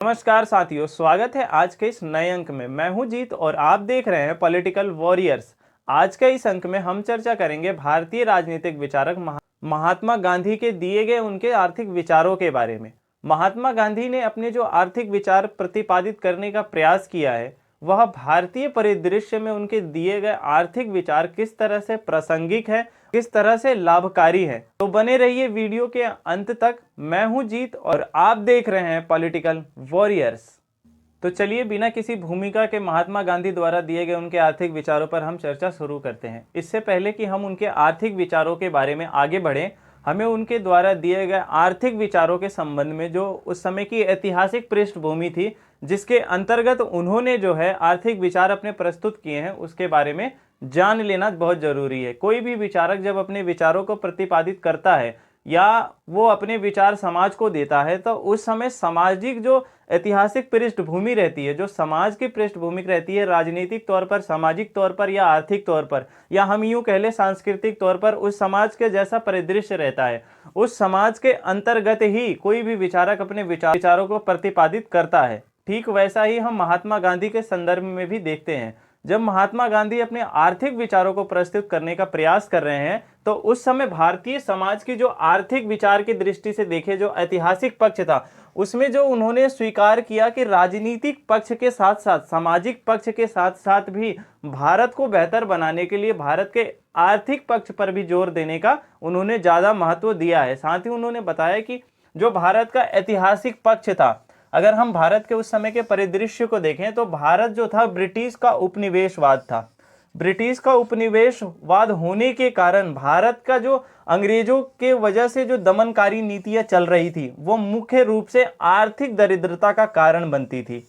नमस्कार साथियों, स्वागत है आज के इस नए अंक में। मैं हूं जीत और आप देख रहे हैं पॉलिटिकल वॉरियर्स। आज के इस अंक में हम चर्चा करेंगे भारतीय राजनीतिक विचारक महात्मा गांधी के दिए गए उनके आर्थिक विचारों के बारे में। महात्मा गांधी ने अपने जो आर्थिक विचार प्रतिपादित करने का प्रयास किया है, वह भारतीय परिदृश्य में उनके दिए गए आर्थिक विचार किस तरह से प्रासंगिक है, किस तरह से लाभकारी है। तो बने रहिए वीडियो के अंत तक। मैं हूं जीत और आप देख रहे हैं पॉलिटिकल वॉरियर्स। तो चलिए बिना किसी भूमिका के महात्मा गांधी द्वारा दिए गए उनके आर्थिक विचारों पर हम चर्चा शुरू करते हैं। इससे पहले कि हम उनके आर्थिक विचारों के बारे में आगे बढ़ें, हमें उनके द्वारा दिए गए आर्थिक विचारों के संबंध में जो उस समय की ऐतिहासिक पृष्ठभूमि थी, जिसके अंतर्गत उन्होंने जो है आर्थिक विचार अपने प्रस्तुत किए हैं, उसके बारे में जान लेना बहुत जरूरी है। कोई भी विचारक जब अपने विचारों को प्रतिपादित करता है या वो अपने विचार समाज को देता है, तो उस समय सामाजिक जो ऐतिहासिक पृष्ठभूमि रहती है, जो समाज की पृष्ठभूमि रहती है, राजनीतिक तौर पर, सामाजिक तौर पर या आर्थिक तौर पर, या हम यूं कह लें सांस्कृतिक तौर पर, उस समाज के जैसा परिदृश्य रहता है, उस समाज के अंतर्गत ही कोई भी विचारक अपने विचारों को प्रतिपादित करता है। ठीक वैसा ही हम महात्मा गांधी के संदर्भ में भी देखते हैं। जब महात्मा गांधी अपने आर्थिक विचारों को प्रस्तुत करने का प्रयास कर रहे हैं, तो उस समय भारतीय समाज की जो आर्थिक विचार की दृष्टि से देखे जो ऐतिहासिक पक्ष था, उसमें जो उन्होंने स्वीकार किया कि राजनीतिक पक्ष के साथ साथ, सामाजिक पक्ष के साथ साथ भी भारत को बेहतर बनाने के लिए भारत के आर्थिक पक्ष पर भी जोर देने का उन्होंने ज्यादा महत्व दिया है। साथ ही उन्होंने बताया कि जो भारत का ऐतिहासिक पक्ष था, अगर हम भारत के उस समय के परिदृश्य को देखें तो भारत जो था ब्रिटिश का उपनिवेशवाद था। ब्रिटिश का उपनिवेशवाद होने के कारण भारत का जो अंग्रेजों के वजह से जो दमनकारी नीतियां चल रही थी, वो मुख्य रूप से आर्थिक दरिद्रता का कारण बनती थी।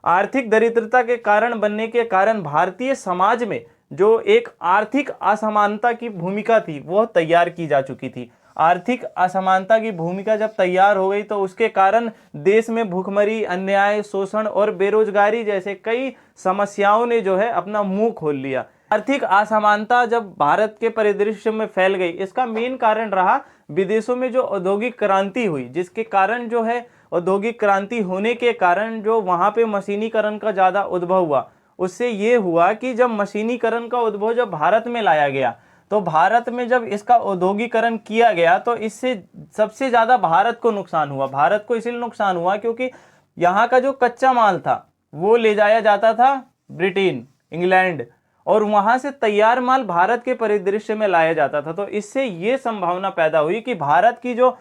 आर्थिक दरिद्रता के कारण बनने के कारण भारतीय समाज में जो एक आर्थिक असमानता की भूमिका थी, वह तैयार की जा चुकी थी। आर्थिक असमानता की भूमिका जब तैयार हो गई, तो उसके कारण देश में भुखमरी, अन्याय, शोषण और बेरोजगारी जैसे कई समस्याओं ने जो है अपना मुंह खोल लिया। आर्थिक असमानता जब भारत के परिदृश्य में फैल गई, इसका मेन कारण रहा विदेशों में जो औद्योगिक क्रांति हुई, जिसके कारण जो है औद्योगिक क्रांति होने के कारण जो वहां पे मशीनीकरण का ज्यादा उद्भव हुआ। उससे ये हुआ कि जब मशीनीकरण का उद्भव जब भारत में लाया गया, तो भारत में जब इसका औद्योगिकरण किया गया, तो इससे सबसे ज्यादा भारत को नुकसान हुआ। भारत को इसलिए नुकसान हुआ क्योंकि यहाँ का जो कच्चा माल था वो ले जाया जाता था ब्रिटेन, इंग्लैंड, और वहां से तैयार माल भारत के परिदृश्य में लाया जाता था। तो इससे ये संभावना पैदा हुई कि भारत की जो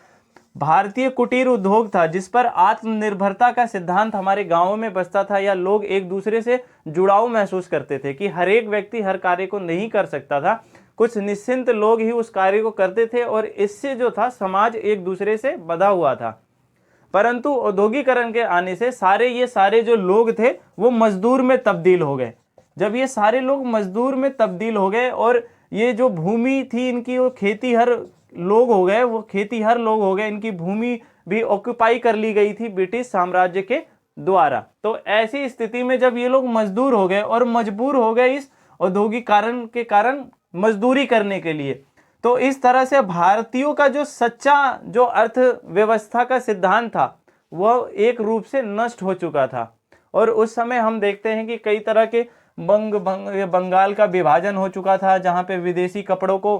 भारतीय कुटीर उद्योग था, जिस पर आत्मनिर्भरता का सिद्धांत हमारे गांवों में बसता था, या लोग एक दूसरे से जुड़ाव महसूस करते थे कि हर एक व्यक्ति हर कार्य को नहीं कर सकता था, कुछ निश्चिंत लोग ही उस कार्य को करते थे, और इससे जो था समाज एक दूसरे से बंधा हुआ था। परंतु औद्योगिकरण के आने से ये सारे जो लोग थे वो मजदूर में तब्दील हो गए। जब ये सारे लोग मजदूर में तब्दील हो गए और ये जो भूमि थी इनकी, वो खेतीहर लोग हो गए, इनकी भूमि भी ऑक्युपाई कर ली गई थी ब्रिटिश साम्राज्य के द्वारा। तो ऐसी स्थिति में जब ये लोग मजदूर हो गए और मजबूर हो गए इस औद्योगिकरण के कारण मजदूरी करने के लिए, तो इस तरह से भारतीयों का जो सच्चा जो अर्थव्यवस्था का सिद्धांत था, वह एक रूप से नष्ट हो चुका था। और उस समय हम देखते हैं कि कई तरह के बंगाल का विभाजन हो चुका था, जहां पे विदेशी कपड़ों को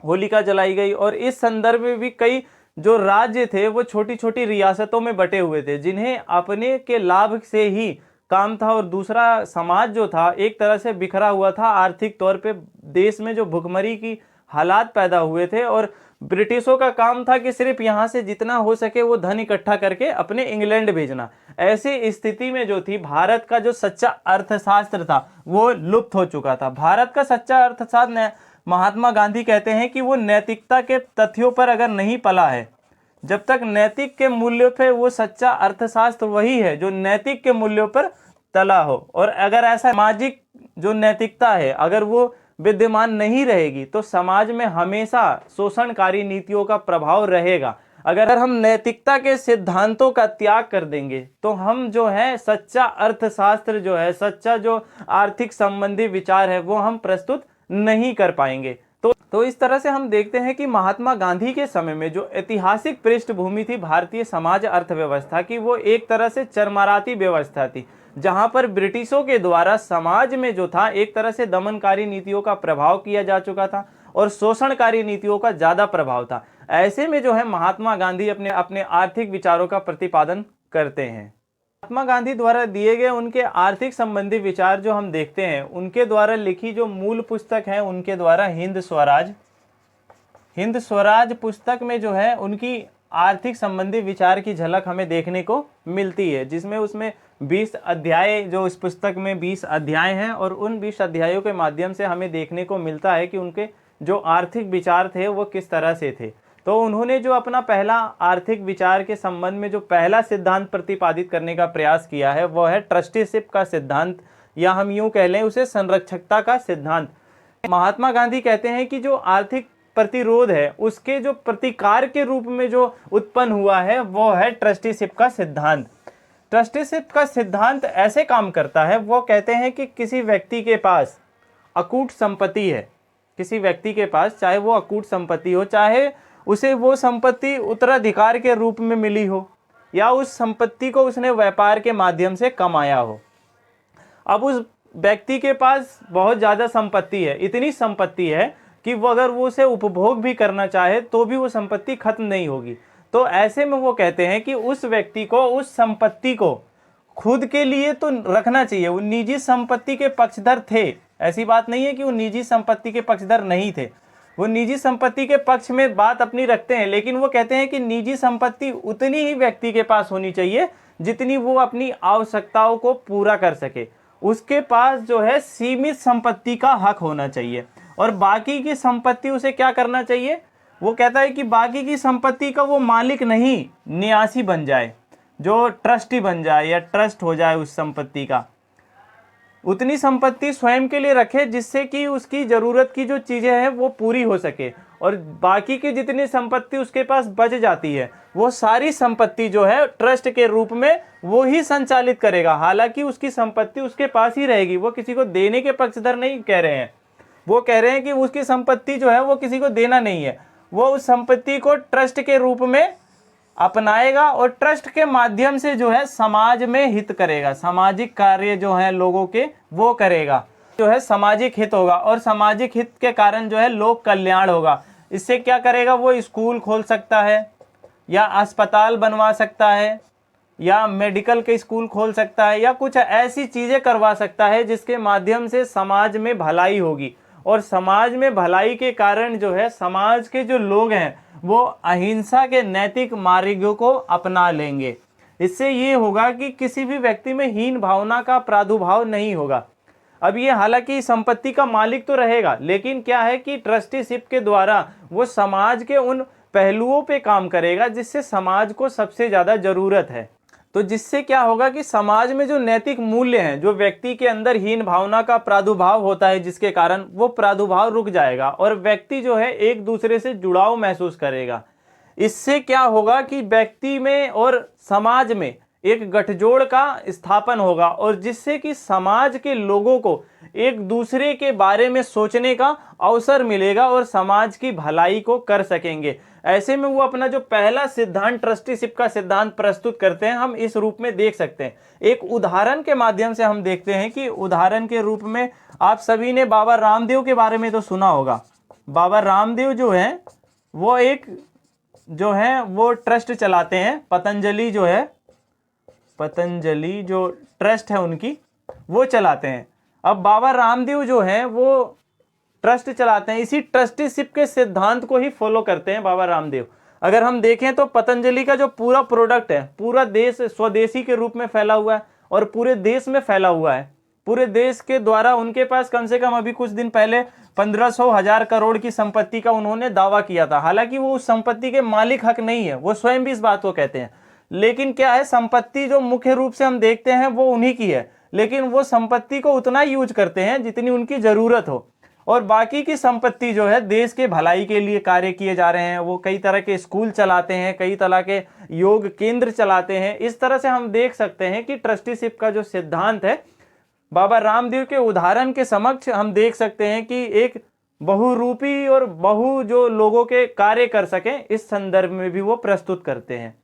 होलिका जलाई गई। और इस संदर्भ में भी कई जो राज्य थे वो छोटी छोटी रियासतों में बटे हुए थे, जिन्हें अपने के लाभ से ही काम था, और दूसरा समाज जो था एक तरह से बिखरा हुआ था। आर्थिक तौर पे देश में जो भुखमरी की हालात पैदा हुए थे, और ब्रिटिशों का काम था कि सिर्फ यहाँ से जितना हो सके वो धन इकट्ठा करके अपने इंग्लैंड भेजना। ऐसी स्थिति में जो थी, भारत का जो सच्चा अर्थशास्त्र था वो लुप्त हो चुका था। भारत का सच्चा अर्थशास्त्र, महात्मा गांधी कहते हैं कि वो नैतिकता के तथ्यों पर अगर नहीं पला है, जब तक नैतिक के मूल्यों पे, वो सच्चा अर्थशास्त्र वही है जो नैतिक के मूल्यों पर तला हो। और अगर ऐसा सामाजिक जो नैतिकता है अगर वो विद्यमान नहीं रहेगी, तो समाज में हमेशा शोषणकारी नीतियों का प्रभाव रहेगा। अगर हम नैतिकता के सिद्धांतों का त्याग कर देंगे, तो हम जो है सच्चा अर्थशास्त्र जो है, सच्चा जो आर्थिक संबंधी विचार है, वो हम प्रस्तुत नहीं कर पाएंगे। तो तो इस तरह से हम देखते हैं कि महात्मा गांधी के समय में जो ऐतिहासिक पृष्ठभूमि थी भारतीय समाज अर्थव्यवस्था की, वो एक तरह से चरमराती व्यवस्था थी, जहां पर ब्रिटिशों के द्वारा समाज में जो था एक तरह से दमनकारी नीतियों का प्रभाव किया जा चुका था और शोषणकारी नीतियों का ज्यादा प्रभाव था। ऐसे में जो है महात्मा गांधी अपने अपने आर्थिक विचारों का प्रतिपादन करते हैं। महात्मा गांधी द्वारा दिए गए उनके आर्थिक संबंधी विचार जो हम देखते हैं, उनके द्वारा लिखी जो मूल पुस्तक है उनके द्वारा हिंद स्वराज पुस्तक में जो है उनकी आर्थिक संबंधी विचार की झलक हमें देखने को मिलती है, जिसमें उसमें 20 अध्याय, जो इस पुस्तक में 20 अध्याय हैं और उन 20 अध्यायों के माध्यम से हमें देखने को मिलता है कि उनके जो आर्थिक विचार थे वो किस तरह से थे। तो उन्होंने जो अपना पहला आर्थिक विचार के संबंध में जो पहला सिद्धांत प्रतिपादित करने का प्रयास किया है वो है ट्रस्टीशिप का सिद्धांत, या हम यूं कह लें उसे संरक्षकता का सिद्धांत। महात्मा गांधी कहते हैं कि जो आर्थिक प्रतिरोध है उसके जो प्रतिकार के रूप में जो उत्पन्न हुआ है वो है ट्रस्टीशिप का सिद्धांत। ट्रस्टीशिप का सिद्धांत ऐसे काम करता है, वो कहते हैं कि किसी व्यक्ति के पास अकूट संपत्ति है, किसी व्यक्ति के पास चाहे वो अकूट संपत्ति हो, चाहे उसे वो संपत्ति उत्तराधिकार के रूप में मिली हो या उस संपत्ति को उसने व्यापार के माध्यम से कमाया हो। अब उस व्यक्ति के पास बहुत ज़्यादा संपत्ति है, इतनी संपत्ति है कि वो अगर वो उसे उपभोग भी करना चाहे तो भी वो संपत्ति खत्म नहीं होगी। तो ऐसे में वो कहते हैं कि उस व्यक्ति को उस संपत्ति को खुद के लिए तो रखना चाहिए। वो निजी संपत्ति के पक्षधर थे, ऐसी बात नहीं है कि वो निजी संपत्ति के पक्षधर नहीं थे, वो निजी संपत्ति के पक्ष में बात अपनी रखते हैं, लेकिन वो कहते हैं कि निजी संपत्ति उतनी ही व्यक्ति के पास होनी चाहिए जितनी वो अपनी आवश्यकताओं को पूरा कर सके। उसके पास जो है सीमित संपत्ति का हक होना चाहिए और बाकी की संपत्ति उसे क्या करना चाहिए, वो कहता है कि बाकी की संपत्ति का वो मालिक नहीं, न्यासी बन जाए, जो ट्रस्टी बन जाए या ट्रस्ट हो जाए उस संपत्ति का। उतनी संपत्ति स्वयं के लिए रखे जिससे कि उसकी ज़रूरत की जो चीज़ें हैं वो पूरी हो सके, और बाकी की जितनी संपत्ति उसके पास बच जाती है वो सारी संपत्ति जो है ट्रस्ट के रूप में वो ही संचालित करेगा। हालांकि उसकी संपत्ति उसके पास ही रहेगी, वो किसी को देने के पक्षधर नहीं कह रहे हैं, वो कह रहे हैं कि उसकी संपत्ति जो है वो किसी को देना नहीं है, वो उस संपत्ति को ट्रस्ट के रूप में अपनाएगा और ट्रस्ट के माध्यम से जो है समाज में हित करेगा, सामाजिक कार्य जो है लोगों के वो करेगा, जो है सामाजिक हित होगा और सामाजिक हित के कारण जो है लोक कल्याण होगा। इससे क्या करेगा, वो स्कूल खोल सकता है या अस्पताल बनवा सकता है या मेडिकल के स्कूल खोल सकता है या कुछ ऐसी चीज़ें करवा सकता है जिसके माध्यम से समाज में भलाई होगी, और समाज में भलाई के कारण जो है समाज के जो लोग हैं वो अहिंसा के नैतिक मार्गों को अपना लेंगे। इससे ये होगा कि किसी भी व्यक्ति में हीन भावना का प्रादुर्भाव नहीं होगा। अब ये हालांकि संपत्ति का मालिक तो रहेगा, लेकिन क्या है कि ट्रस्टीशिप के द्वारा वो समाज के उन पहलुओं पे काम करेगा जिससे समाज को सबसे ज़्यादा ज़रूरत है। तो जिससे क्या होगा कि समाज में जो नैतिक मूल्य हैं, जो व्यक्ति के अंदर हीन भावना का प्रादुर्भाव होता है जिसके कारण वो प्रादुर्भाव रुक जाएगा और व्यक्ति जो है एक दूसरे से जुड़ाव महसूस करेगा। इससे क्या होगा कि व्यक्ति में और समाज में एक गठजोड़ का स्थापन होगा और जिससे कि समाज के लोगों को एक दूसरे के बारे में सोचने का अवसर मिलेगा और समाज की भलाई को कर सकेंगे। ऐसे में वो अपना जो पहला सिद्धांत ट्रस्टीशिप का सिद्धांत प्रस्तुत करते हैं, हम इस रूप में देख सकते हैं। एक उदाहरण के माध्यम से हम देखते हैं कि उदाहरण के रूप में आप सभी ने बाबा रामदेव के बारे में तो सुना होगा। बाबा रामदेव जो है वो एक जो है वो ट्रस्ट चलाते हैं, पतंजलि जो ट्रस्ट है उनकी वो चलाते हैं। अब बाबा रामदेव जो है वो ट्रस्ट चलाते हैं, इसी ट्रस्टीशिप के सिद्धांत को ही फॉलो करते हैं बाबा रामदेव। अगर हम देखें तो पतंजलि का जो पूरा प्रोडक्ट है पूरा देश स्वदेशी के रूप में फैला हुआ है और पूरे देश में फैला हुआ है। पूरे देश के द्वारा उनके पास कम से कम अभी कुछ दिन पहले 1500 करोड़ की संपत्ति का उन्होंने दावा किया था। हालांकि वो उस संपत्ति के मालिक हक नहीं है, वो स्वयं भी इस बात को कहते हैं, लेकिन क्या है संपत्ति जो मुख्य रूप से हम देखते हैं वो उन्हीं की है, लेकिन वो संपत्ति को उतना यूज करते हैं जितनी उनकी ज़रूरत हो और बाकी की संपत्ति जो है देश के भलाई के लिए कार्य किए जा रहे हैं। वो कई तरह के स्कूल चलाते हैं, कई तरह के योग केंद्र चलाते हैं। इस तरह से हम देख सकते हैं कि ट्रस्टीशिप का जो सिद्धांत है बाबा रामदेव के उदाहरण के समक्ष हम देख सकते हैं कि एक बहुरूपी और बहु जो लोगों के कार्य कर सकें, इस संदर्भ में भी वो प्रस्तुत करते हैं।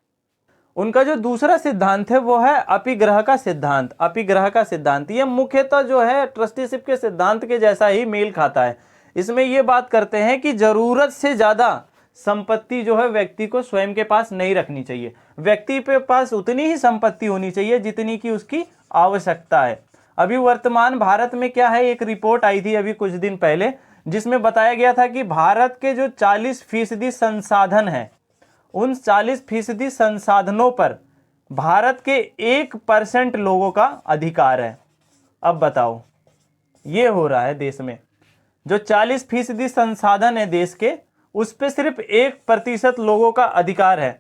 उनका जो दूसरा सिद्धांत है वो है अपिग्रह का सिद्धांत। अपिग्रह का सिद्धांत ये मुख्यतः जो है ट्रस्टीशिप के सिद्धांत के जैसा ही मेल खाता है। इसमें ये बात करते हैं कि जरूरत से ज्यादा संपत्ति जो है व्यक्ति को स्वयं के पास नहीं रखनी चाहिए। व्यक्ति के पास उतनी ही संपत्ति होनी चाहिए जितनी की उसकी आवश्यकता है। अभी वर्तमान भारत में क्या है, एक रिपोर्ट आई थी अभी कुछ दिन पहले, जिसमें बताया गया था कि भारत के जो 40% संसाधन हैं, उन 40% संसाधनों पर भारत के 1% लोगों का अधिकार है। अब बताओ, ये हो रहा है देश में। जो 40% संसाधन है देश के, उस पे सिर्फ 1% लोगों का अधिकार है,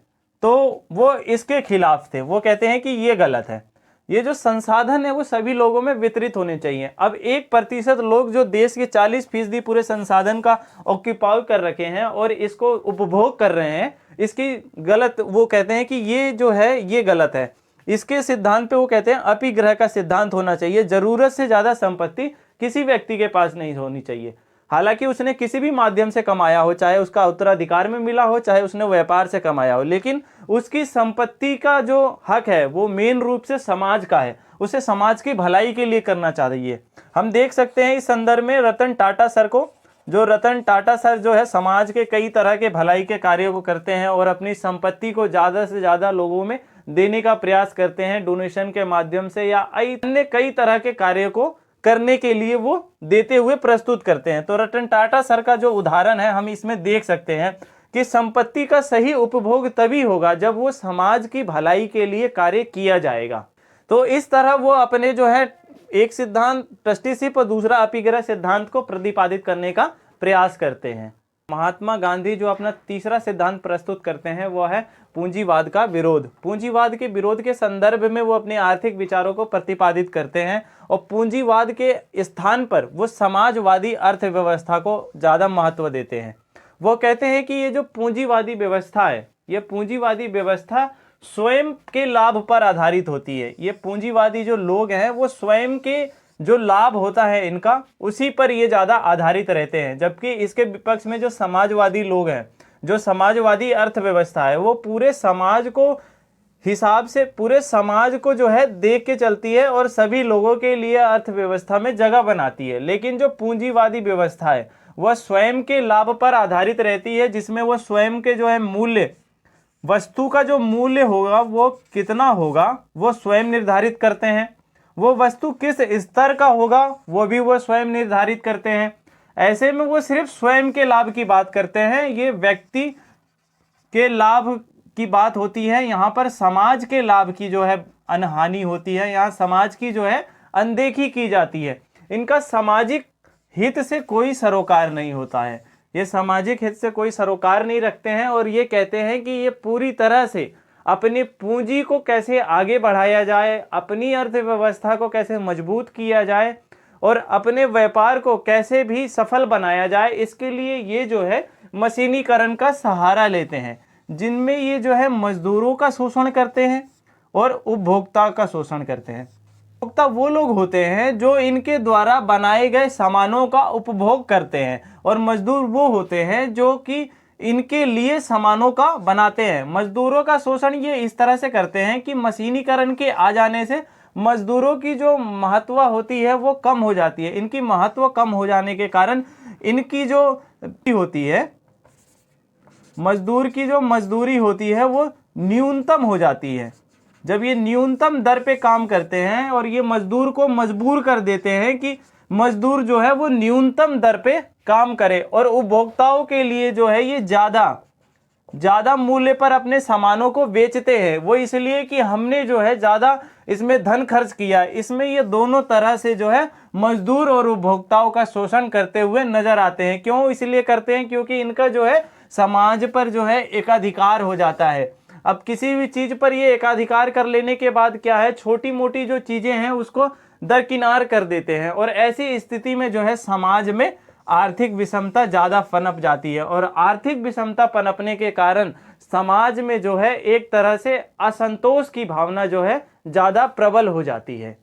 तो वो इसके खिलाफ थे। वो कहते हैं कि ये गलत है। ये जो संसाधन है वो सभी लोगों में वितरित होने चाहिए। अब 1% लोग जो देश के 40% पूरे संसाधन का ऑक्यूपाई कर रखे हैं और इसको उपभोग कर रहे हैं, इसकी गलत, वो कहते हैं कि ये जो है ये गलत है। इसके सिद्धांत पे वो कहते हैं अपिग्रह का सिद्धांत होना चाहिए। जरूरत से ज्यादा संपत्ति किसी व्यक्ति के पास नहीं होनी चाहिए। हालांकि उसने किसी भी माध्यम से कमाया हो, चाहे उसका उत्तराधिकार में मिला हो, चाहे उसने व्यापार से कमाया हो, लेकिन उसकी संपत्ति का जो हक है वो मेन रूप से समाज का है। उसे समाज की भलाई के लिए करना चाहिए। हम देख सकते हैं इस संदर्भ में रतन टाटा सर को, जो रतन टाटा सर जो है समाज के कई तरह के भलाई के कार्यों को करते हैं और अपनी संपत्ति को ज़्यादा से ज़्यादा लोगों में देने का प्रयास करते हैं, डोनेशन के माध्यम से या अन्य कई तरह के कार्यों को करने के लिए वो देते हुए प्रस्तुत करते हैं। तो रतन टाटा सर का जो उदाहरण है हम इसमें देख सकते हैं कि संपत्ति का सही उपभोग तभी होगा जब वो समाज की भलाई के लिए कार्य किया जाएगा। तो इस तरह वो अपने जो है एक सिद्धांत ट्रस्टीशिप और दूसरा अपिग्रह सिद्धांत को प्रतिपादित करने का प्रयास करते हैं। महात्मा गांधी जो अपना तीसरा सिद्धांत प्रस्तुत करते हैं वो है पूंजीवाद का विरोध। पूंजीवाद के विरोध के संदर्भ में वो अपने आर्थिक विचारों को प्रतिपादित करते हैं और पूंजीवाद के स्थान पर वो समाजवादी अर्थव्यवस्था को ज़्यादा महत्व देते हैं। वो कहते हैं कि ये जो पूंजीवादी व्यवस्था है, ये पूंजीवादी व्यवस्था स्वयं के लाभ पर आधारित होती है। ये पूंजीवादी जो लोग हैं वो स्वयं के जो लाभ होता है इनका, उसी पर ये ज़्यादा आधारित रहते हैं। जबकि इसके विपक्ष में जो समाजवादी लोग हैं, जो समाजवादी अर्थव्यवस्था है, वो पूरे समाज को हिसाब से पूरे समाज को जो है देख के चलती है और सभी लोगों के लिए अर्थव्यवस्था में जगह बनाती है। लेकिन जो पूंजीवादी व्यवस्था है वह स्वयं के लाभ पर आधारित रहती है, जिसमें वो स्वयं के जो है मूल्य, वस्तु का जो मूल्य होगा वो कितना होगा वो स्वयं निर्धारित करते हैं। वो वस्तु किस स्तर का होगा वो भी वो स्वयं निर्धारित करते हैं। ऐसे में वो सिर्फ स्वयं के लाभ की बात करते हैं। ये व्यक्ति के लाभ की बात होती है, यहाँ पर समाज के लाभ की जो है अनहानि होती है, यहाँ समाज की जो है अनदेखी की जाती है। इनका सामाजिक हित से कोई सरोकार नहीं होता है, ये सामाजिक हित से कोई सरोकार नहीं रखते हैं और ये कहते हैं कि ये पूरी तरह से अपनी पूंजी को कैसे आगे बढ़ाया जाए, अपनी अर्थव्यवस्था को कैसे मजबूत किया जाए और अपने व्यापार को कैसे भी सफल बनाया जाए, इसके लिए ये जो है मशीनीकरण का सहारा लेते हैं, जिनमें ये जो है मजदूरों का शोषण करते हैं और उपभोक्ता का शोषण करते हैं। उपभोक्ता वो लोग होते हैं जो इनके द्वारा बनाए गए सामानों का उपभोग करते हैं और मजदूर वो होते हैं जो कि इनके लिए सामानों का बनाते हैं। मजदूरों का शोषण ये इस तरह से करते हैं कि मशीनीकरण के आ जाने से मजदूरों की जो महत्व होती है वो कम हो जाती है। इनकी महत्व कम हो जाने के कारण इनकी जो होती है, मजदूर की जो मजदूरी होती है वो न्यूनतम हो जाती है। जब ये न्यूनतम दर पे काम करते हैं और ये मजदूर को मजबूर कर देते हैं कि मजदूर जो है वो न्यूनतम दर पे काम करे और उपभोक्ताओं के लिए जो है ये ज़्यादा मूल्य पर अपने सामानों को बेचते हैं। वो इसलिए कि हमने जो है ज़्यादा इसमें धन खर्च किया। इसमें ये दोनों तरह से जो है मजदूर और उपभोक्ताओं का शोषण करते हुए नजर आते हैं। क्यों इसलिए करते हैं? क्योंकि इनका जो है समाज पर जो है एकाधिकार हो जाता है। अब किसी भी चीज़ पर ये एकाधिकार कर लेने के बाद क्या है, छोटी मोटी जो चीज़ें हैं उसको दरकिनार कर देते हैं और ऐसी स्थिति में जो है समाज में आर्थिक विषमता ज़्यादा पनप जाती है और आर्थिक विषमता पनपने के कारण समाज में जो है एक तरह से असंतोष की भावना जो है ज़्यादा प्रबल हो जाती है।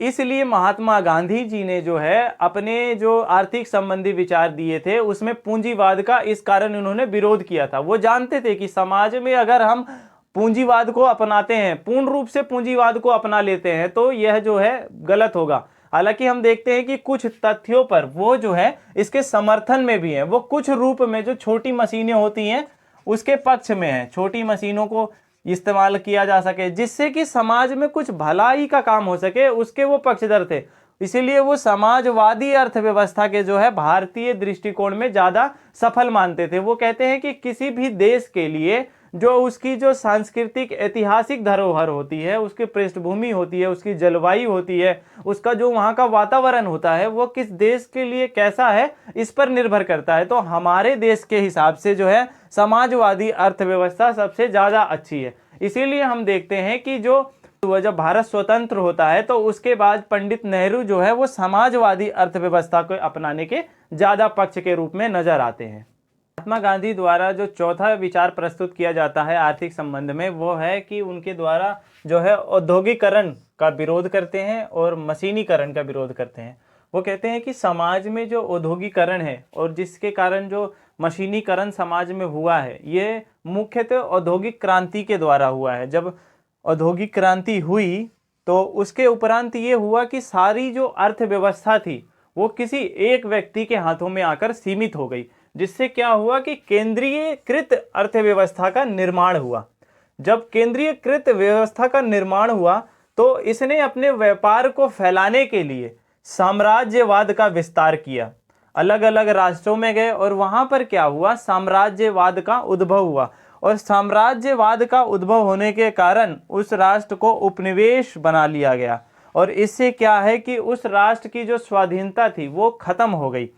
इसलिए महात्मा गांधी जी ने जो है अपने जो आर्थिक संबंधी विचार दिए थे उसमें पूंजीवाद का इस कारण उन्होंने विरोध किया था। वो जानते थे कि समाज में अगर हम पूंजीवाद को अपनाते हैं, पूर्ण रूप से पूंजीवाद को अपना लेते हैं, तो यह जो है गलत होगा। हालांकि हम देखते हैं कि कुछ तथ्यों पर वो जो है इसके समर्थन में भी है। वो कुछ रूप में जो छोटी मशीनें होती हैं उसके पक्ष में है, छोटी मशीनों को इस्तेमाल किया जा सके जिससे कि समाज में कुछ भलाई का काम हो सके, उसके वो पक्षधर थे। इसीलिए वो समाजवादी अर्थव्यवस्था के जो है भारतीय दृष्टिकोण में ज्यादा सफल मानते थे। वो कहते हैं कि किसी भी देश के लिए जो उसकी जो सांस्कृतिक ऐतिहासिक धरोहर होती है, उसकी पृष्ठभूमि होती है, उसकी जलवायु होती है, उसका जो वहाँ का वातावरण होता है, वो किस देश के लिए कैसा है इस पर निर्भर करता है। तो हमारे देश के हिसाब से जो है समाजवादी अर्थव्यवस्था सबसे ज़्यादा अच्छी है। इसीलिए हम देखते हैं कि जब भारत स्वतंत्र होता है तो उसके बाद पंडित नेहरू जो है वो समाजवादी अर्थव्यवस्था को अपनाने के ज़्यादा पक्ष के रूप में नजर आते हैं। महात्मा गांधी द्वारा जो चौथा विचार प्रस्तुत किया जाता है आर्थिक संबंध में, वो है कि उनके द्वारा जो है औद्योगिकरण का विरोध करते हैं और मशीनीकरण का विरोध करते हैं। वो कहते हैं कि समाज में जो औद्योगिकरण है और जिसके कारण जो मशीनीकरण समाज में हुआ है, ये मुख्यतः औद्योगिक क्रांति के द्वारा हुआ है। जब औद्योगिक क्रांति हुई तो उसके उपरांत ये हुआ कि सारी जो अर्थव्यवस्था थी वो किसी एक व्यक्ति के हाथों में आकर सीमित हो गई, जिससे क्या हुआ कि केंद्रीयकृत अर्थव्यवस्था का निर्माण हुआ। जब केंद्रीयकृत व्यवस्था का निर्माण हुआ तो इसने अपने व्यापार को फैलाने के लिए साम्राज्यवाद का विस्तार किया, अलग अलग राष्ट्रों में गए और वहां पर क्या हुआ, साम्राज्यवाद का उद्भव हुआ। और साम्राज्यवाद का उद्भव होने के कारण उस राष्ट्र को उपनिवेश बना लिया गया और इससे क्या है कि उस राष्ट्र की जो स्वाधीनता थी वो खत्म हो गई।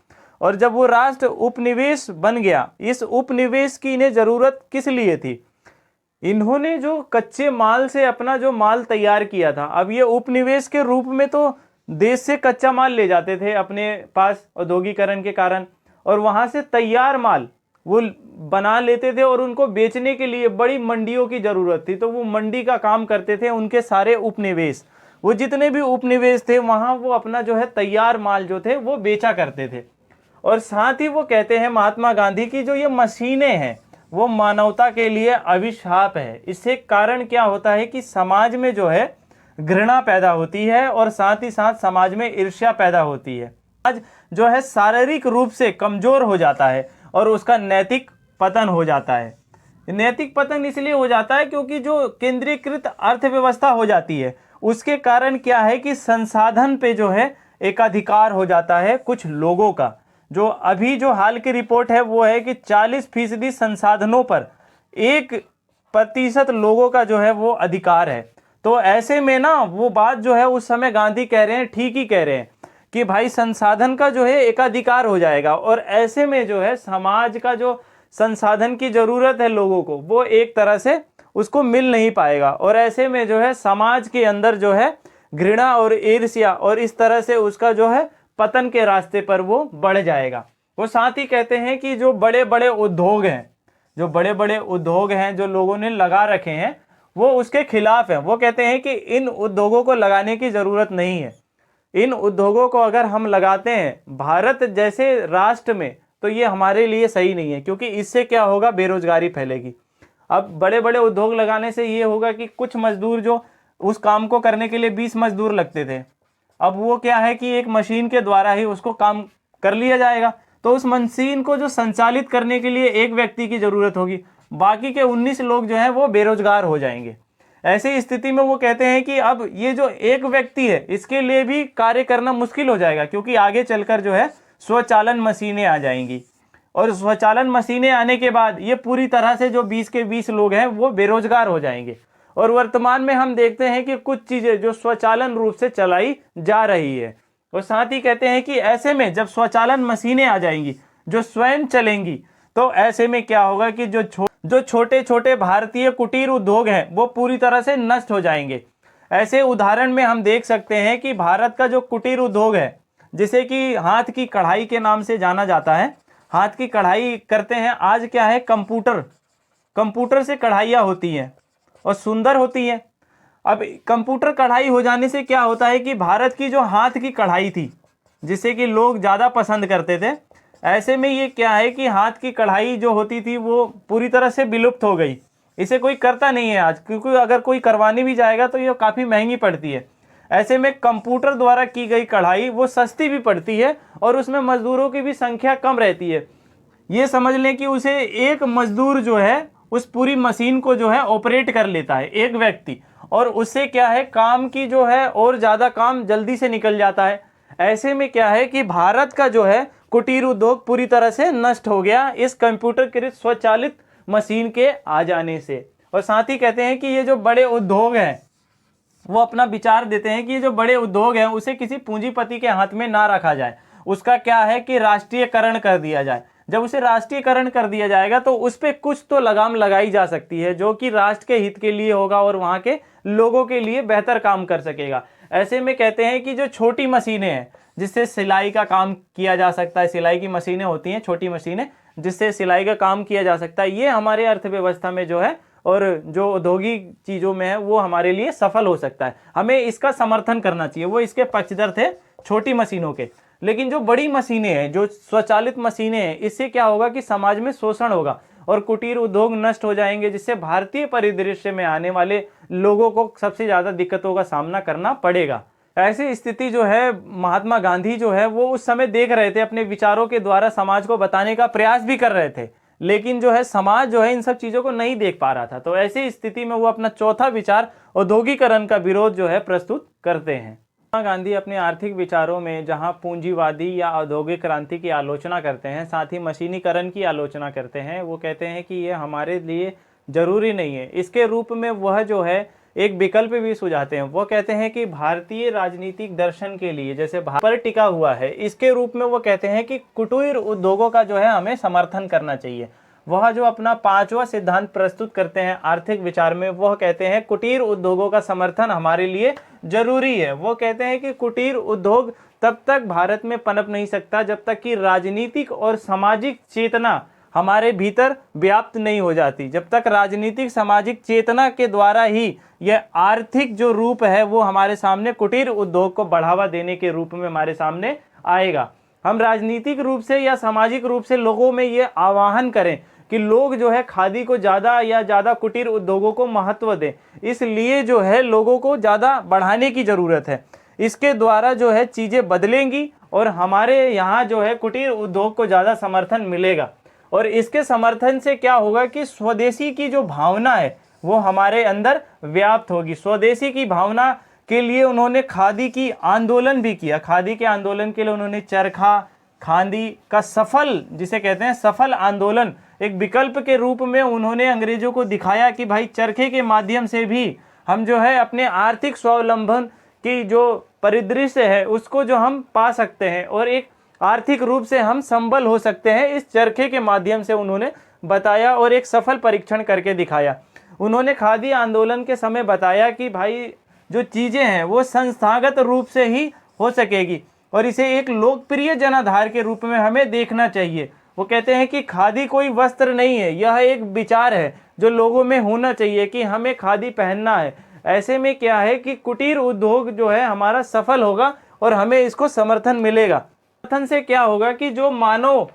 और जब वो राष्ट्र उपनिवेश बन गया, इस उपनिवेश की इन्हें जरूरत किस लिए थी, इन्होंने जो कच्चे माल से अपना जो माल तैयार किया था, अब ये उपनिवेश के रूप में तो देश से कच्चा माल ले जाते थे अपने पास औद्योगिकरण के कारण, और वहां से तैयार माल वो बना लेते थे और उनको बेचने के लिए बड़ी मंडियों की जरूरत थी। तो वो मंडी का काम करते थे उनके सारे उपनिवेश, वो जितने भी उपनिवेश थे वहां वो अपना जो है तैयार माल जो थे वो बेचा करते थे। और साथ ही वो कहते हैं महात्मा गांधी की जो ये मशीनें हैं वो मानवता के लिए अभिशाप है। इससे कारण क्या होता है कि समाज में जो है घृणा पैदा होती है और साथ ही साथ समाज में ईर्ष्या पैदा होती है। आज जो है शारीरिक रूप से कमजोर हो जाता है और उसका नैतिक पतन हो जाता है। नैतिक पतन इसलिए हो जाता है क्योंकि जो केंद्रीकृत अर्थव्यवस्था हो जाती है उसके कारण क्या है कि संसाधन पे जो है एकाधिकार हो जाता है कुछ लोगों का। जो अभी जो हाल की रिपोर्ट है वो है कि 40% संसाधनों पर 1% लोगों का जो है वो अधिकार है। तो ऐसे में ना वो बात जो है उस समय गांधी कह रहे हैं, ठीक ही कह रहे हैं कि भाई संसाधन का जो है एकाधिकार हो जाएगा और ऐसे में जो है समाज का जो संसाधन की जरूरत है लोगों को वो एक तरह से उसको मिल नहीं पाएगा और ऐसे में जो है समाज के अंदर जो है घृणा और ईर्ष्या और इस तरह से उसका जो है पतन के रास्ते पर वो बढ़ जाएगा। वो साथ ही कहते हैं कि जो बड़े बड़े उद्योग हैं, जो बड़े बड़े उद्योग हैं जो लोगों ने लगा रखे हैं वो उसके खिलाफ है। वो कहते हैं कि इन उद्योगों को लगाने की जरूरत नहीं है। इन उद्योगों को अगर हम लगाते हैं भारत जैसे राष्ट्र में तो ये हमारे लिए सही नहीं है, क्योंकि इससे क्या होगा, बेरोजगारी फैलेगी। अब बड़े बड़े उद्योग लगाने से ये होगा कि कुछ मजदूर जो उस काम को करने के लिए 20 मजदूर लगते थे, अब वो क्या है कि एक मशीन के द्वारा ही उसको काम कर लिया जाएगा। तो उस मशीन को जो संचालित करने के लिए एक व्यक्ति की जरूरत होगी, बाकी के 19 लोग जो हैं वो बेरोजगार हो जाएंगे। ऐसी स्थिति में वो कहते हैं कि अब ये जो एक व्यक्ति है इसके लिए भी कार्य करना मुश्किल हो जाएगा, क्योंकि आगे चलकर जो है स्वचालन मशीनें आ जाएंगी और स्वचालन मशीनें आने के बाद ये पूरी तरह से जो 20 के 20 लोग हैं वो बेरोजगार हो जाएंगे। और वर्तमान में हम देखते हैं कि कुछ चीजें जो स्वचालन रूप से चलाई जा रही है। और साथ ही कहते हैं कि ऐसे में जब स्वचालन मशीनें आ जाएंगी जो स्वयं चलेंगी, तो ऐसे में क्या होगा कि जो छोटे छोटे भारतीय कुटीर उद्योग हैं वो पूरी तरह से नष्ट हो जाएंगे। ऐसे उदाहरण में हम देख सकते हैं कि भारत का जो कुटीर उद्योग है, जिसे कि हाथ की कढ़ाई के नाम से जाना जाता है, हाथ की कढ़ाई करते हैं। आज क्या है, कंप्यूटर से कढ़ाइयाँ होती हैं और सुंदर होती हैं। अब कंप्यूटर कढ़ाई हो जाने से क्या होता है कि भारत की जो हाथ की कढ़ाई थी, जिसे कि लोग ज़्यादा पसंद करते थे, ऐसे में ये क्या है कि हाथ की कढ़ाई जो होती थी वो पूरी तरह से विलुप्त हो गई। इसे कोई करता नहीं है आज, क्योंकि अगर कोई करवाने भी जाएगा तो ये काफ़ी महंगी पड़ती है। ऐसे में कंप्यूटर द्वारा की गई कढ़ाई वो सस्ती भी पड़ती है और उसमें मजदूरों की भी संख्या कम रहती है। ये समझ लें कि उसे एक मजदूर जो है उस पूरी मशीन को जो है ऑपरेट कर लेता है, एक व्यक्ति, और उससे क्या है काम की जो है और ज़्यादा काम जल्दी से निकल जाता है। ऐसे में क्या है कि भारत का जो है कुटीर उद्योग पूरी तरह से नष्ट हो गया इस कंप्यूटरकृत स्वचालित मशीन के आ जाने से। और साथ ही कहते हैं कि ये जो बड़े उद्योग हैं वो अपना विचार देते हैं कि ये जो बड़े उद्योग हैं उसे किसी पूंजीपति के हाथ में ना रखा जाए, उसका क्या है कि राष्ट्रीयकरण कर दिया जाए। जब उसे राष्ट्रीयकरण कर दिया जाएगा तो उस पर कुछ तो लगाम लगाई जा सकती है जो कि राष्ट्र के हित के लिए होगा और वहाँ के लोगों के लिए बेहतर काम कर सकेगा। ऐसे में कहते हैं कि जो छोटी मशीनें हैं जिससे सिलाई का काम किया जा सकता है, सिलाई की मशीनें होती हैं छोटी मशीनें जिससे सिलाई का काम किया जा सकता है, ये हमारे अर्थव्यवस्था में जो है और जो औद्योगिक चीज़ों में है वो हमारे लिए सफल हो सकता है। हमें इसका समर्थन करना चाहिए। वो इसके पक्षधर थे छोटी मशीनों के। लेकिन जो बड़ी मशीनें हैं, जो स्वचालित मशीनें हैं, इससे क्या होगा कि समाज में शोषण होगा और कुटीर उद्योग नष्ट हो जाएंगे, जिससे भारतीय परिदृश्य में आने वाले लोगों को सबसे ज़्यादा दिक्कतों का सामना करना पड़ेगा। ऐसी स्थिति जो है महात्मा गांधी जो है वो उस समय देख रहे थे, अपने विचारों के द्वारा समाज को बताने का प्रयास भी कर रहे थे, लेकिन जो है समाज जो है इन सब चीज़ों को नहीं देख पा रहा था। तो ऐसी स्थिति में वो अपना चौथा विचार औद्योगिकरण का विरोध जो है प्रस्तुत करते हैं। महात्मा गांधी अपने आर्थिक विचारों में जहां पूंजीवादी या औद्योगिक क्रांति की आलोचना करते हैं, साथ ही मशीनीकरण की आलोचना करते हैं, वो कहते हैं कि ये हमारे लिए जरूरी नहीं है। इसके रूप में वह जो है एक विकल्प भी सुझाते हैं। वो कहते हैं कि भारतीय राजनीतिक दर्शन के लिए जैसे पर टिका हुआ है, इसके रूप में वो कहते हैं कि कुटीर उद्योगों का जो है हमें समर्थन करना चाहिए। वह जो अपना पांचवा सिद्धांत प्रस्तुत करते हैं आर्थिक विचार में, वह कहते हैं कुटीर उद्योगों का समर्थन हमारे लिए जरूरी है। वो कहते हैं कि कुटीर उद्योग तब तक भारत में पनप नहीं सकता जब तक कि राजनीतिक और सामाजिक चेतना हमारे भीतर व्याप्त नहीं हो जाती। जब तक राजनीतिक सामाजिक चेतना के द्वारा ही यह आर्थिक जो रूप है वो हमारे सामने कुटीर उद्योग को बढ़ावा देने के रूप में हमारे सामने आएगा। हम राजनीतिक रूप से या सामाजिक रूप से लोगों में ये आह्वान करें कि लोग जो है खादी को ज़्यादा कुटीर उद्योगों को महत्व दें। इसलिए जो है लोगों को ज़्यादा बढ़ाने की ज़रूरत है। इसके द्वारा जो है चीज़ें बदलेंगी और हमारे यहाँ जो है कुटीर उद्योग को ज़्यादा समर्थन मिलेगा। और इसके समर्थन से क्या होगा कि स्वदेशी की जो भावना है वो हमारे अंदर व्याप्त होगी। स्वदेशी की भावना के लिए उन्होंने खादी की आंदोलन भी किया। खादी के आंदोलन के लिए उन्होंने चरखा खादी का सफल, जिसे कहते हैं सफल आंदोलन, एक विकल्प के रूप में उन्होंने अंग्रेजों को दिखाया कि भाई चरखे के माध्यम से भी हम जो है अपने आर्थिक स्वावलंबन की जो परिदृश्य है उसको जो हम पा सकते हैं और एक आर्थिक रूप से हम संबल हो सकते हैं। इस चरखे के माध्यम से उन्होंने बताया और एक सफल परीक्षण करके दिखाया। उन्होंने खादी आंदोलन के समय बताया कि भाई जो चीज़ें हैं वो संस्थागत रूप से ही हो सकेगी और इसे एक लोकप्रिय जनाधार के रूप में हमें देखना चाहिए। वो कहते हैं कि खादी कोई वस्त्र नहीं है, यह एक विचार है जो लोगों में होना चाहिए कि हमें खादी पहनना है। ऐसे में क्या है कि कुटीर उद्योग जो है हमारा सफल होगा और हमें इसको समर्थन मिलेगा। समर्थन से क्या होगा कि जो मानव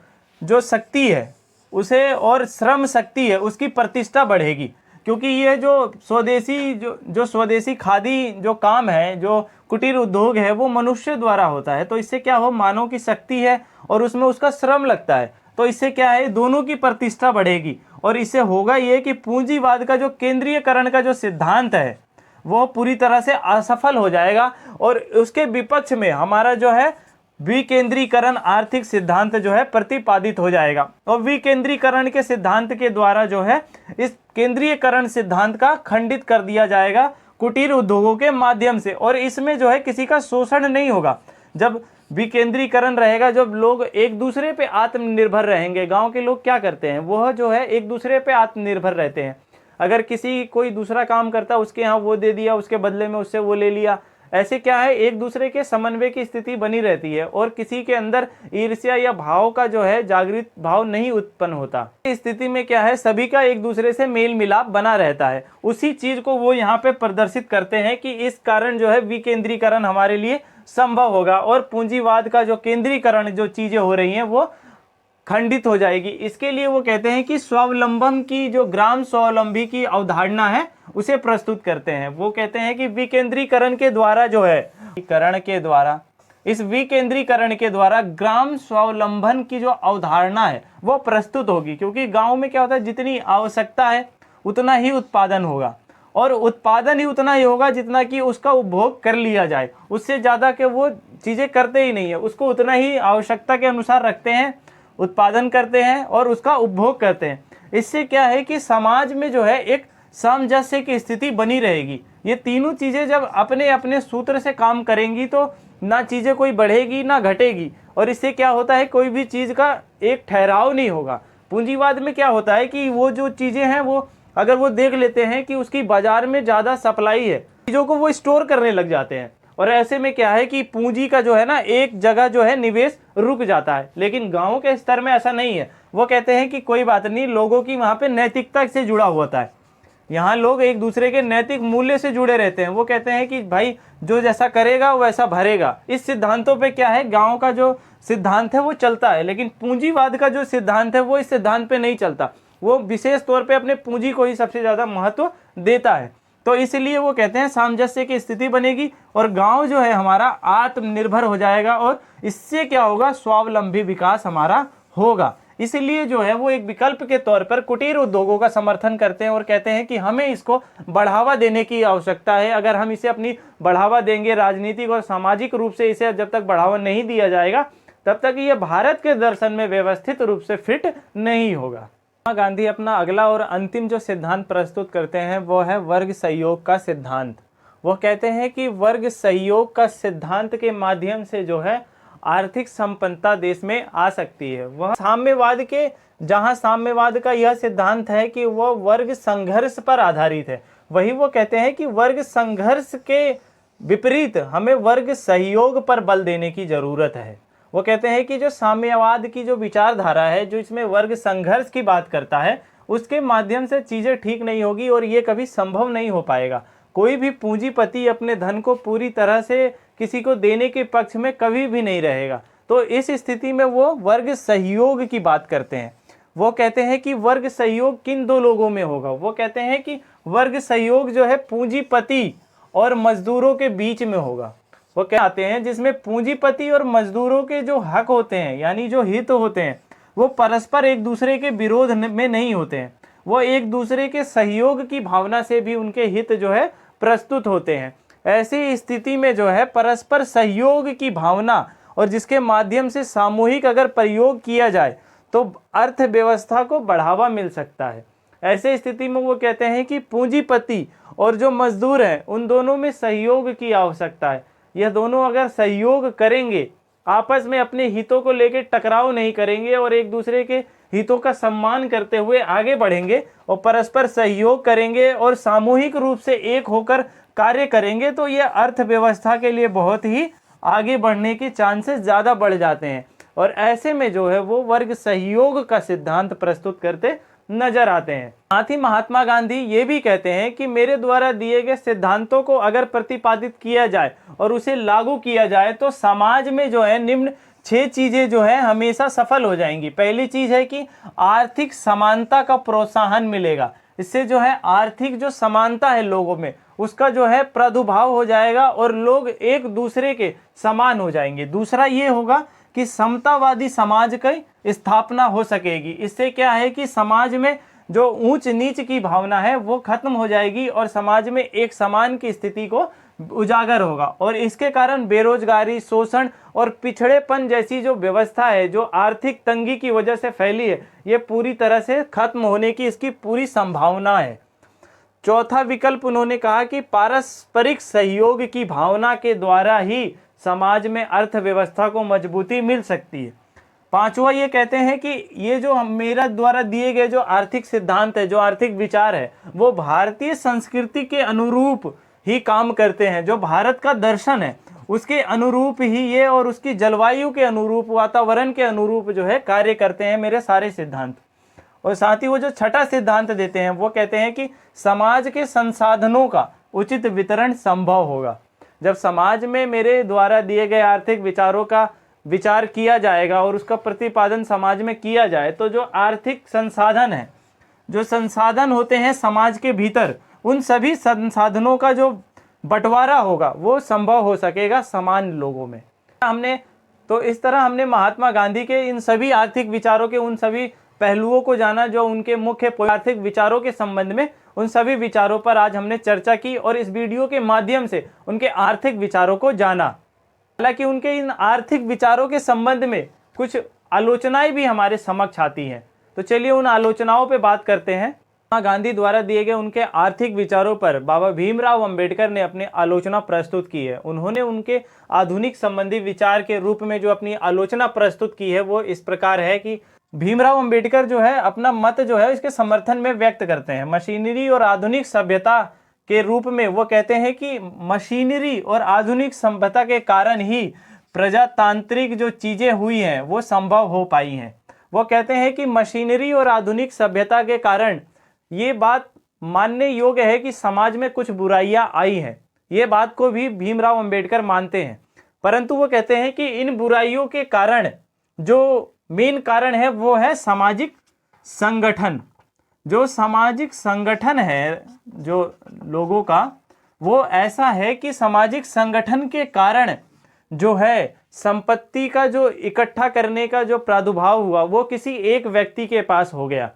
जो शक्ति है उसे और श्रम शक्ति है उसकी प्रतिष्ठा बढ़ेगी, क्योंकि ये जो स्वदेशी खादी जो काम है, जो कुटीर उद्योग है, वो मनुष्य द्वारा होता है। तो इससे क्या हो, मानव की शक्ति है और उसमें उसका श्रम लगता है, तो इससे क्या है दोनों की प्रतिष्ठा बढ़ेगी। और इससे होगा ये कि पूंजीवाद का जो केंद्रीयकरण का जो सिद्धांत है वो पूरी तरह से असफल हो जाएगा और उसके विपक्ष में हमारा जो है विकेंद्रीकरण आर्थिक सिद्धांत जो है प्रतिपादित हो जाएगा। और विकेंद्रीकरण के सिद्धांत के द्वारा जो है इस केंद्रीयकरण सिद्धांत का खंडित कर दिया जाएगा कुटीर उद्योगों के माध्यम से, और इसमें जो है किसी का शोषण नहीं होगा। जब विकेंद्रीकरण रहेगा, जब लोग एक दूसरे पे आत्मनिर्भर रहेंगे। गांव के लोग क्या करते हैं, वह जो है एक दूसरे पे आत्मनिर्भर रहते हैं। अगर किसी कोई दूसरा काम करता उसके यहाँ वो दे दिया, उसके बदले में उससे वो ले लिया, ऐसे क्या है, एक दूसरे के समन्वय की स्थिति बनी रहती है और किसी के अंदर ईर्ष्या या भाव का जो है जागृत भाव नहीं उत्पन्न होता। इस स्थिति में क्या है, सभी का एक दूसरे से मेल मिलाप बना रहता है। उसी चीज को वो यहाँ पे प्रदर्शित करते हैं कि इस कारण जो है विकेंद्रीकरण हमारे लिए संभव होगा और पूंजीवाद का जो केंद्रीकरण जो चीजें हो रही हैं वो खंडित हो जाएगी। इसके लिए वो कहते हैं कि स्वावलंबन की जो ग्राम स्वावलंबी की अवधारणा है उसे प्रस्तुत करते हैं। वो कहते हैं कि विकेंद्रीकरण के द्वारा जो है, इस विकेंद्रीकरण के द्वारा ग्राम स्वावलंबन की जो अवधारणा है वो प्रस्तुत होगी, क्योंकि गांव में क्या होता है, जितनी आवश्यकता है उतना ही उत्पादन होगा और उत्पादन ही उतना ही होगा जितना कि उसका उपभोग कर लिया जाए। उससे ज़्यादा के वो चीज़ें करते ही नहीं है, उसको उतना ही आवश्यकता के अनुसार रखते हैं, उत्पादन करते हैं और उसका उपभोग करते हैं। इससे क्या है कि समाज में जो है एक सामंजस्य की स्थिति बनी रहेगी। ये तीनों चीज़ें जब अपने अपने सूत्र से काम करेंगी तो ना चीज़ें कोई बढ़ेगी ना घटेगी, और इससे क्या होता है, कोई भी चीज़ का एक ठहराव नहीं होगा। पूंजीवाद में क्या होता है कि वो जो चीज़ें हैं वो अगर वो देख लेते हैं कि उसकी बाजार में ज़्यादा सप्लाई है, चीज़ों को वो स्टोर करने लग जाते हैं, और ऐसे में क्या है कि पूंजी का जो है ना एक जगह जो है निवेश रुक जाता है। लेकिन गाँव के स्तर में ऐसा नहीं है। वो कहते हैं कि कोई बात नहीं, लोगों की वहाँ पे नैतिकता से जुड़ा होता है, यहाँ लोग एक दूसरे के नैतिक मूल्य से जुड़े रहते हैं। वो कहते हैं कि भाई जो जैसा करेगा वैसा भरेगा। इस सिद्धांतों पे क्या है, गाँव का जो सिद्धांत है वो चलता है, लेकिन पूंजीवाद का जो सिद्धांत है वो इस सिद्धांत पे नहीं चलता। वो विशेष तौर पे अपने पूंजी को ही सबसे ज़्यादा महत्व देता है। तो इसलिए वो कहते हैं सामंजस्य की स्थिति बनेगी और गांव जो है हमारा आत्मनिर्भर हो जाएगा और इससे क्या होगा, स्वावलंबी विकास हमारा होगा। इसलिए जो है वो एक विकल्प के तौर पर कुटीर उद्योगों का समर्थन करते हैं और कहते हैं कि हमें इसको बढ़ावा देने की आवश्यकता है। अगर हम इसे अपनी बढ़ावा देंगे, राजनीतिक और सामाजिक रूप से इसे जब तक बढ़ावा नहीं दिया जाएगा तब तक ये भारत के दर्शन में व्यवस्थित रूप से फिट नहीं होगा। महात्मा गांधी अपना अगला और अंतिम जो सिद्धांत प्रस्तुत करते हैं वो है वर्ग सहयोग का सिद्धांत। वो कहते हैं कि वर्ग सहयोग का सिद्धांत के माध्यम से जो है आर्थिक संपन्नता देश में आ सकती है। वह जहां साम्यवाद का यह सिद्धांत है कि वह वर्ग संघर्ष पर आधारित है, वही वो कहते हैं कि वर्ग संघर्ष के विपरीत हमें वर्ग सहयोग पर बल देने की जरूरत है। वो कहते हैं कि जो साम्यवाद की जो विचारधारा है, जो इसमें वर्ग संघर्ष की बात करता है, उसके माध्यम से चीज़ें ठीक नहीं होगी और ये कभी संभव नहीं हो पाएगा। कोई भी पूंजीपति अपने धन को पूरी तरह से किसी को देने के पक्ष में कभी भी नहीं रहेगा। तो इस स्थिति में वो वर्ग सहयोग की बात करते हैं। वो कहते हैं कि वर्ग सहयोग किन दो लोगों में होगा। वो कहते हैं कि वर्ग सहयोग जो है पूंजीपति और मजदूरों के बीच में होगा। वो क्या आते हैं जिसमें पूंजीपति और मजदूरों के जो हक होते हैं, यानी जो हित होते हैं, वो परस्पर एक दूसरे के विरोध में नहीं होते हैं। वो एक दूसरे के सहयोग की भावना से भी उनके हित जो है प्रस्तुत होते हैं। ऐसी स्थिति में जो है परस्पर सहयोग की भावना और जिसके माध्यम से सामूहिक अगर प्रयोग किया जाए तो अर्थव्यवस्था को बढ़ावा मिल सकता है। ऐसे स्थिति में वो कहते हैं कि पूंजीपति और जो मजदूर हैं उन दोनों में सहयोग की आवश्यकता है। यह दोनों अगर सहयोग करेंगे, आपस में अपने हितों को लेकर टकराव नहीं करेंगे और एक दूसरे के हितों का सम्मान करते हुए आगे बढ़ेंगे और परस्पर सहयोग करेंगे और सामूहिक रूप से एक होकर कार्य करेंगे, तो ये अर्थव्यवस्था के लिए बहुत ही आगे बढ़ने के चांसेस ज़्यादा बढ़ जाते हैं। और ऐसे में जो है वो वर्ग सहयोग का सिद्धांत प्रस्तुत करते नजर आते हैं। साथ ही महात्मा गांधी ये भी कहते हैं कि मेरे द्वारा दिए गए सिद्धांतों को अगर प्रतिपादित किया जाए और उसे लागू किया जाए तो समाज में जो है निम्न 6 चीजें जो है हमेशा सफल हो जाएंगी। पहली चीज है कि आर्थिक समानता का प्रोत्साहन मिलेगा। इससे जो है आर्थिक जो समानता है लोगों में उसका जो है प्रादुर्भाव हो जाएगा और लोग एक दूसरे के समान हो जाएंगे। दूसरा ये होगा कि समतावादी समाज की स्थापना हो सकेगी। इससे क्या है कि समाज में जो ऊंच नीच की भावना है वो खत्म हो जाएगी और समाज में एक समान की स्थिति को उजागर होगा और इसके कारण बेरोजगारी, शोषण और पिछड़ेपन जैसी जो व्यवस्था है जो आर्थिक तंगी की वजह से फैली है, ये पूरी तरह से खत्म होने की इसकी पूरी संभावना है। चौथा विकल्प उन्होंने कहा कि पारस्परिक सहयोग की भावना के द्वारा ही समाज में अर्थव्यवस्था को मजबूती मिल सकती है। पांचवा ये कहते हैं कि ये जो मेरा द्वारा दिए गए जो आर्थिक सिद्धांत है, जो आर्थिक विचार है, वो भारतीय संस्कृति के अनुरूप ही काम करते हैं, जो भारत का दर्शन है उसके अनुरूप ही ये और उसकी जलवायु के अनुरूप, वातावरण के अनुरूप जो है कार्य करते हैं मेरे सारे सिद्धांत। और साथ ही वो जो छठा सिद्धांत देते हैं वो कहते हैं कि समाज के संसाधनों का उचित वितरण संभव होगा। जब समाज में मेरे द्वारा दिए गए आर्थिक विचारों का विचार किया जाएगा और उसका प्रतिपादन समाज में किया जाए, तो जो आर्थिक संसाधन है, जो संसाधन होते हैं समाज के भीतर, उन सभी संसाधनों का जो बंटवारा होगा वो संभव हो सकेगा समान लोगों में। इस तरह हमने महात्मा गांधी के इन सभी आर्थिक विचारों के उन सभी पहलुओं को जाना, जो उनके मुख्य आर्थिक विचारों के संबंध में, उन सभी विचारों पर आज हमने चर्चा की और इस वीडियो के माध्यम से उनके आर्थिक विचारों को जाना। हालांकि उनके इन आर्थिक विचारों के संबंध में कुछ आलोचनाएं भी हमारे समक्ष आती हैं, तो चलिए उन आलोचनाओं पर बात करते हैं। महात्मा गांधी द्वारा दिए गए उनके आर्थिक विचारों पर बाबा भीमराव अंबेडकर ने अपनी आलोचना प्रस्तुत की है। उन्होंने उनके आधुनिक संबंधी विचार के रूप में जो अपनी आलोचना प्रस्तुत की है वो इस प्रकार है कि भीमराव अंबेडकर जो है अपना मत जो है इसके समर्थन में व्यक्त करते हैं। मशीनरी और आधुनिक सभ्यता के रूप में वो कहते हैं कि मशीनरी और आधुनिक सभ्यता के कारण ही प्रजातांत्रिक जो चीजें हुई हैं वो संभव हो पाई हैं। वो कहते हैं कि मशीनरी और आधुनिक सभ्यता के कारण ये बात मानने योग्य है कि समाज में कुछ बुराइयां आई हैं। ये बात को भी भीमराव अंबेडकर मानते हैं, परंतु वो कहते हैं कि इन बुराइयों के कारण जो मेन कारण है वो है सामाजिक संगठन। जो सामाजिक संगठन है जो लोगों का, वो ऐसा है कि सामाजिक संगठन के कारण जो है संपत्ति का जो इकट्ठा करने का जो प्रादुर्भाव हुआ वो किसी एक व्यक्ति के पास हो गया।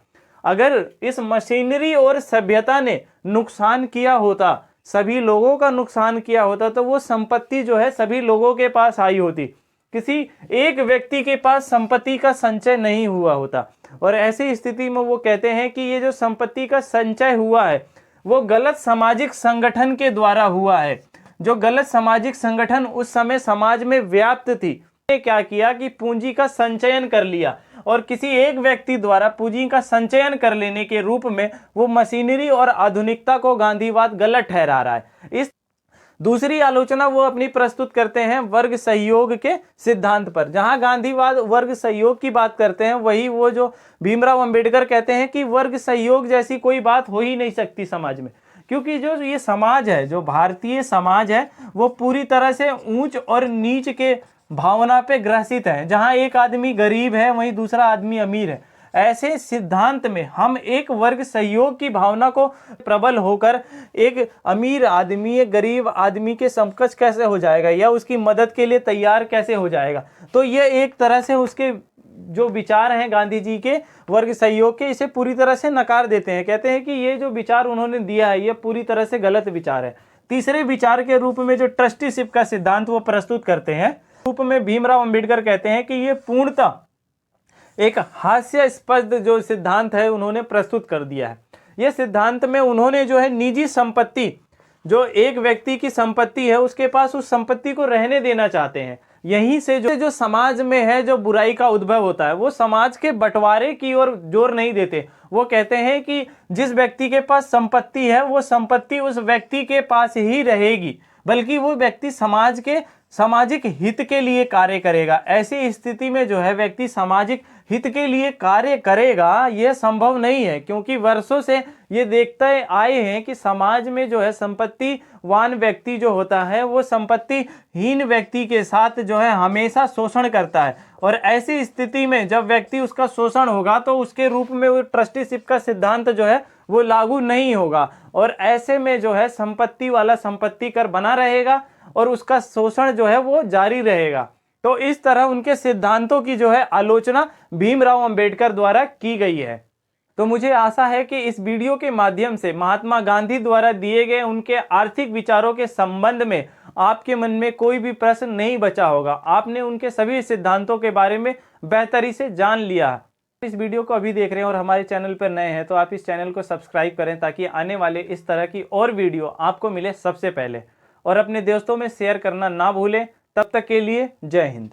अगर इस मशीनरी और सभ्यता ने नुकसान किया होता, सभी लोगों का नुकसान किया होता, तो वो संपत्ति जो है सभी लोगों के पास आई होती, किसी एक व्यक्ति के पास संपत्ति का संचय नहीं हुआ होता। और ऐसी स्थिति में वो कहते हैं कि ये जो संपत्ति का संचय हुआ है वो गलत सामाजिक संगठन के द्वारा हुआ है। जो गलत सामाजिक संगठन उस समय समाज में व्याप्त थी, क्या किया कि पूंजी का संचयन कर लिया और किसी एक व्यक्ति द्वारा पूंजी का संचयन कर लेने के रूप में वो मशीनरी और आधुनिकता को गांधीवाद गलत ठहरा रहा है। इस दूसरी आलोचना वो अपनी प्रस्तुत करते हैं वर्ग सहयोग के सिद्धांत पर। जहां गांधीवाद वर्ग सहयोग की बात करते हैं, वही वो जो भीमराव अंबेडकर कहते हैं कि वर्ग सहयोग जैसी कोई बात हो ही नहीं सकती समाज में, क्योंकि जो ये समाज है, जो भारतीय समाज है, वो पूरी तरह से ऊंच और नीच के भावना पे ग्रसित है। जहां एक आदमी गरीब है वहीं दूसरा आदमी अमीर है। ऐसे सिद्धांत में हम एक वर्ग सहयोग की भावना को प्रबल होकर एक अमीर आदमी एक गरीब आदमी के समकक्ष कैसे हो जाएगा या उसकी मदद के लिए तैयार कैसे हो जाएगा। तो ये एक तरह से उसके जो विचार हैं गांधी जी के वर्ग सहयोग के, इसे पूरी तरह से नकार देते हैं। कहते हैं कि ये जो विचार उन्होंने दिया है ये पूरी तरह से गलत विचार है। तीसरे विचार के रूप में जो ट्रस्टीशिप का सिद्धांत वो प्रस्तुत करते हैं, रूप में भीमराव अंबेडकर कहते हैं कि ये पूर्णतः एक हास्यास्पद जो सिद्धांत है उन्होंने प्रस्तुत कर दिया है। ये सिद्धांत में उन्होंने जो है निजी संपत्ति, जो एक व्यक्ति की संपत्ति है उसके पास उस संपत्ति को रहने देना चाहते हैं। यहीं से जो समाज में है जो बुराई का उद्भव होता है, वो समाज के बंटवारे की ओर जोर नहीं देते। वो कहते हैं कि जिस व्यक्ति के पास संपत्ति है वो संपत्ति उस व्यक्ति के पास ही रहेगी, बल्कि वो व्यक्ति समाज के सामाजिक हित के लिए कार्य करेगा। ऐसी स्थिति में जो है व्यक्ति सामाजिक हित के लिए कार्य करेगा, यह संभव नहीं है, क्योंकि वर्षों से ये देखते आए हैं कि समाज में जो है संपत्तिवान व्यक्ति जो होता है वो संपत्तिहीन व्यक्ति के साथ जो है हमेशा शोषण करता है। और ऐसी स्थिति में जब व्यक्ति उसका शोषण होगा तो उसके रूप में वो ट्रस्टीशिप का सिद्धांत जो है वो लागू नहीं होगा, और ऐसे में जो है संपत्ति वाला संपत्ति कर बना रहेगा और उसका शोषण जो है वो जारी रहेगा। तो इस तरह उनके सिद्धांतों की जो है आलोचना भीमराव अंबेडकर द्वारा की गई है। तो मुझे आशा है कि इस वीडियो के माध्यम से महात्मा गांधी द्वारा दिए गए उनके आर्थिक विचारों के संबंध में आपके मन में कोई भी प्रश्न नहीं बचा होगा। आपने उनके सभी सिद्धांतों के बारे में बेहतरी से जान लिया। इस वीडियो को अभी देख रहे हैं और हमारे चैनल पर नए हैं तो आप इस चैनल को सब्सक्राइब करें, ताकि आने वाले इस तरह की और वीडियो आपको मिले सबसे पहले। और अपने दोस्तों में शेयर करना ना भूलें। तब तक के लिए जय हिंद।